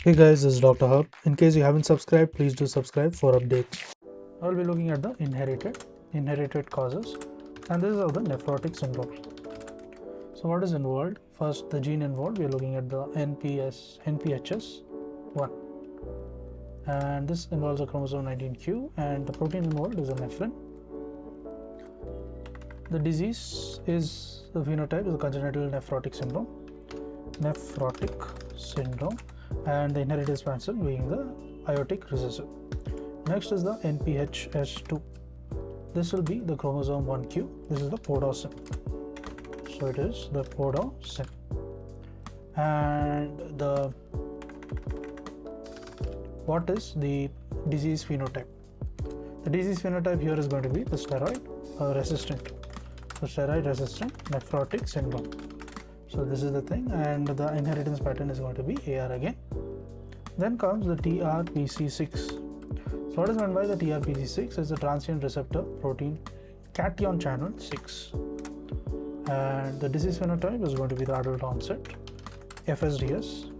Hey guys, this is Dr. Hub. In case you haven't subscribed, please do subscribe for updates. I will be looking at the inherited causes, and this is of the nephrotic syndrome. So what is involved? First, the gene involved, we are looking at the NPHS1, and this involves a chromosome 19q, and the protein involved is a nephrin. The disease is, the phenotype is a congenital nephrotic syndrome, and the inherited expansion being the aortic recessive. Next is the NPHS2. This will be the chromosome 1q. This is the podocin. So it is the podocin. And what is the disease phenotype? The disease phenotype here is going to be the steroid resistant nephrotic syndrome. So this is the thing, and the inheritance pattern is going to be AR again. Then comes the TRPC6. So what is meant by the TRPC6 is the transient receptor protein cation channel 6. And the disease phenotype is going to be the adult onset, FSDS,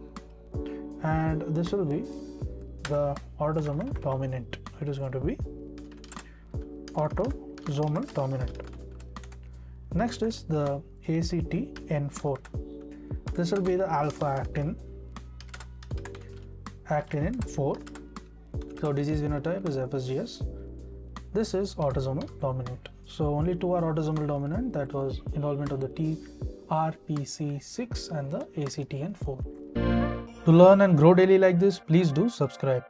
and this will be the autosomal dominant. It is going to be autosomal dominant. Next is the ACTN4. This will be the alpha actinin 4. So disease phenotype is FSGS. This is autosomal dominant. So only two are autosomal dominant, that was involvement of the TRPC6 and the ACTN4. To learn and grow daily like this, please do subscribe.